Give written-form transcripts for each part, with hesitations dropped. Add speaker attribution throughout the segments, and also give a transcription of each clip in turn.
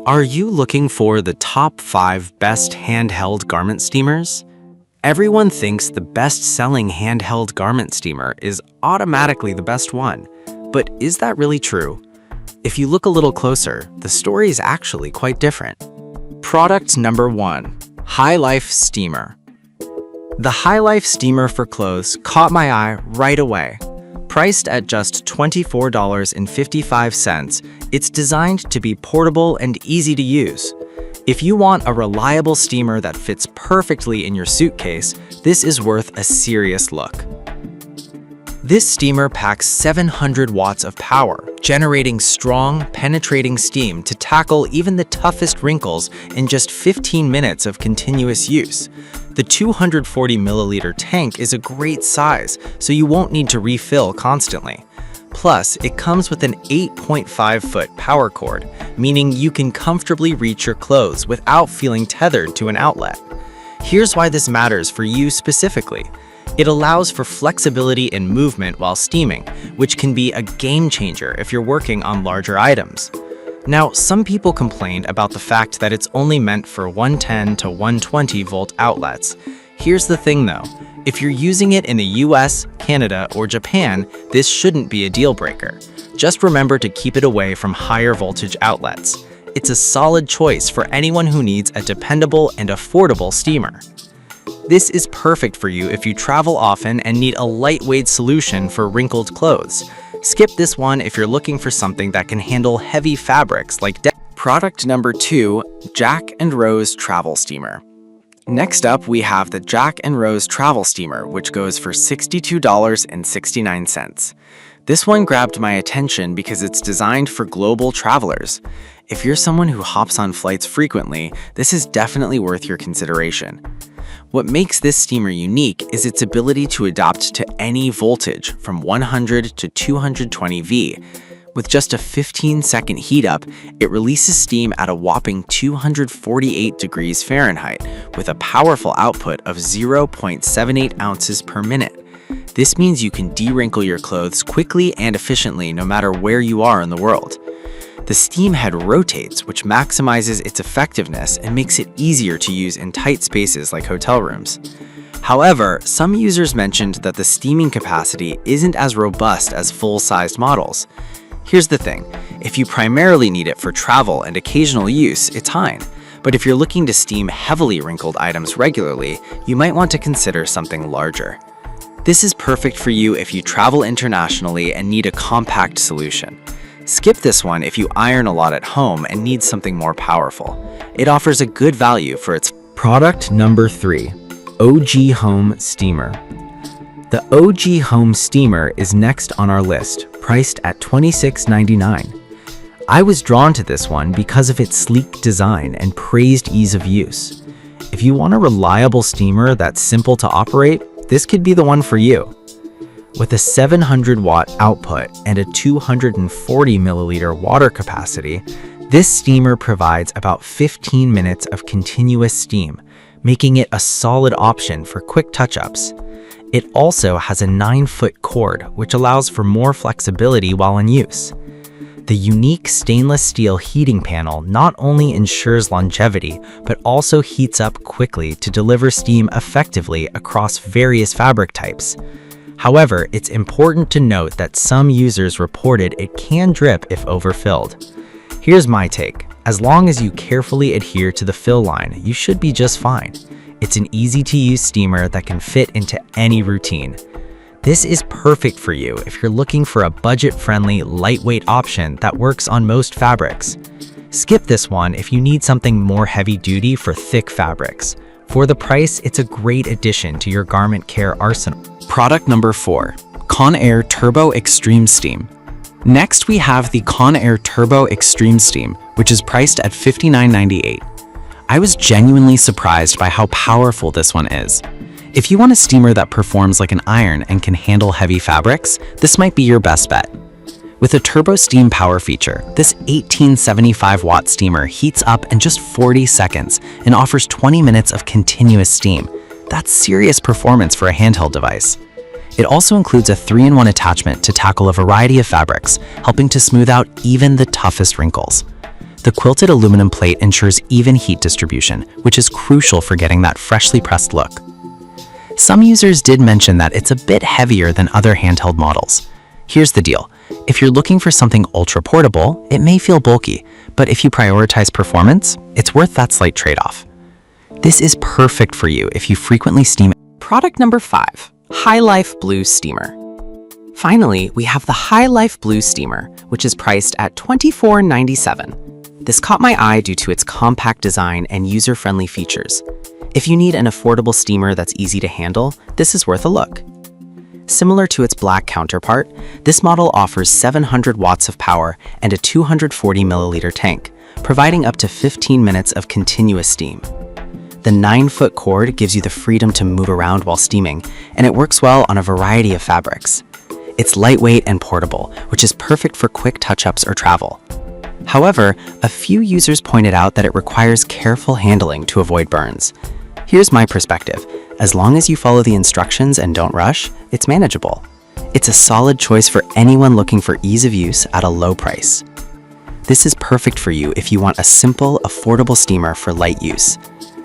Speaker 1: Are you looking for the top 5 best handheld garment steamers? Everyone thinks the best-selling handheld garment steamer is automatically the best one, but is that really true? If you look a little closer, the story is actually quite different. Product number 1, High Life Steamer. The High Life Steamer for clothes caught my eye right away. Priced at just $24.55, it's designed to be portable and easy to use. If you want a reliable steamer that fits perfectly in your suitcase, this is worth a serious look. This steamer packs 700 watts of power, generating strong, penetrating steam to tackle even the toughest wrinkles in just 15 minutes of continuous use. The 240 milliliter tank is a great size, so you won't need to refill constantly. Plus, it comes with an 8.5-foot power cord, meaning you can comfortably reach your clothes without feeling tethered to an outlet. Here's why this matters for you specifically. It allows for flexibility and movement while steaming, which can be a game changer if you're working on larger items. Now, some people complained about the fact that it's only meant for 110 to 120 volt outlets. Here's the thing though, if you're using it in the US, Canada, or Japan, this shouldn't be a deal breaker. Just remember to keep it away from higher voltage outlets. It's a solid choice for anyone who needs a dependable and affordable steamer. This is perfect for you if you travel often and need a lightweight solution for wrinkled clothes. Skip this one if you're looking for something that can handle heavy fabrics like Product number 2, Jack & Rose Travel Steamer. Next up, we have the Jack & Rose Travel Steamer, which goes for $62.69. This one grabbed my attention because it's designed for global travelers. If you're someone who hops on flights frequently, this is definitely worth your consideration. What makes this steamer unique is its ability to adapt to any voltage from 100 to 220 V. With just a 15-second heat up, it releases steam at a whopping 248 degrees Fahrenheit with a powerful output of 0.78 ounces per minute. This means you can de-wrinkle your clothes quickly and efficiently no matter where you are in the world. The steam head rotates, which maximizes its effectiveness and makes it easier to use in tight spaces like hotel rooms. However, some users mentioned that the steaming capacity isn't as robust as full-sized models. Here's the thing, if you primarily need it for travel and occasional use, it's fine. But if you're looking to steam heavily wrinkled items regularly, you might want to consider something larger. This is perfect for you if you travel internationally and need a compact solution. Skip this one if you iron a lot at home and need something more powerful. It offers a good value for its Product number 3, OG Home Steamer. The OG Home Steamer is next on our list, priced at $26.99. I was drawn to this one because of its sleek design and praised ease of use. If you want a reliable steamer that's simple to operate, this could be the one for you. With a 700-watt output and a 240 milliliter water capacity, this steamer provides about 15 minutes of continuous steam, making it a solid option for quick touch-ups. It also has a 9-foot cord, which allows for more flexibility while in use. The unique stainless steel heating panel not only ensures longevity, but also heats up quickly to deliver steam effectively across various fabric types. However, it's important to note that some users reported it can drip if overfilled. Here's my take. As long as you carefully adhere to the fill line, you should be just fine. It's an easy-to-use steamer that can fit into any routine. This is perfect for you if you're looking for a budget-friendly, lightweight option that works on most fabrics. Skip this one if you need something more heavy-duty for thick fabrics. For the price, it's a great addition to your garment care arsenal. Product number 4, Conair Turbo Extreme Steam. Next, we have the Conair Turbo Extreme Steam, which is priced at $59.98. I was genuinely surprised by how powerful this one is. If you want a steamer that performs like an iron and can handle heavy fabrics, this might be your best bet. With a turbo steam power feature, this 1875-watt steamer heats up in just 40 seconds and offers 20 minutes of continuous steam. That's serious performance for a handheld device. It also includes a 3-in-1 attachment to tackle a variety of fabrics, helping to smooth out even the toughest wrinkles. The quilted aluminum plate ensures even heat distribution, which is crucial for getting that freshly pressed look. Some users did mention that it's a bit heavier than other handheld models. Here's the deal. If you're looking for something ultra portable, it may feel bulky, but if you prioritize performance, it's worth that slight trade-off. This is perfect for you if you frequently steam. Product number 5, High Life Blue Steamer. Finally, we have the High Life Blue Steamer, which is priced at $24.97. This caught my eye due to its compact design and user-friendly features. If you need an affordable steamer that's easy to handle, this is worth a look. Similar to its black counterpart, this model offers 700 watts of power and a 240 milliliter tank, providing up to 15 minutes of continuous steam. The 9-foot cord gives you the freedom to move around while steaming, and it works well on a variety of fabrics. It's lightweight and portable, which is perfect for quick touch-ups or travel. However, a few users pointed out that it requires careful handling to avoid burns. Here's my perspective. As long as you follow the instructions and don't rush, it's manageable. It's a solid choice for anyone looking for ease of use at a low price. This is perfect for you if you want a simple, affordable steamer for light use.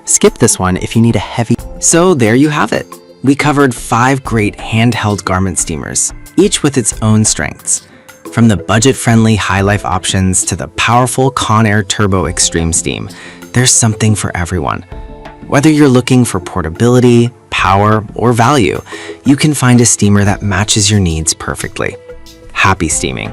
Speaker 1: Skip this one if you need a heavy... So there you have it. We covered 5 great handheld garment steamers, each with its own strengths. From the budget-friendly High Life options to the powerful Conair Turbo Extreme Steam, there's something for everyone. Whether you're looking for portability, power, or value, you can find a steamer that matches your needs perfectly. Happy steaming!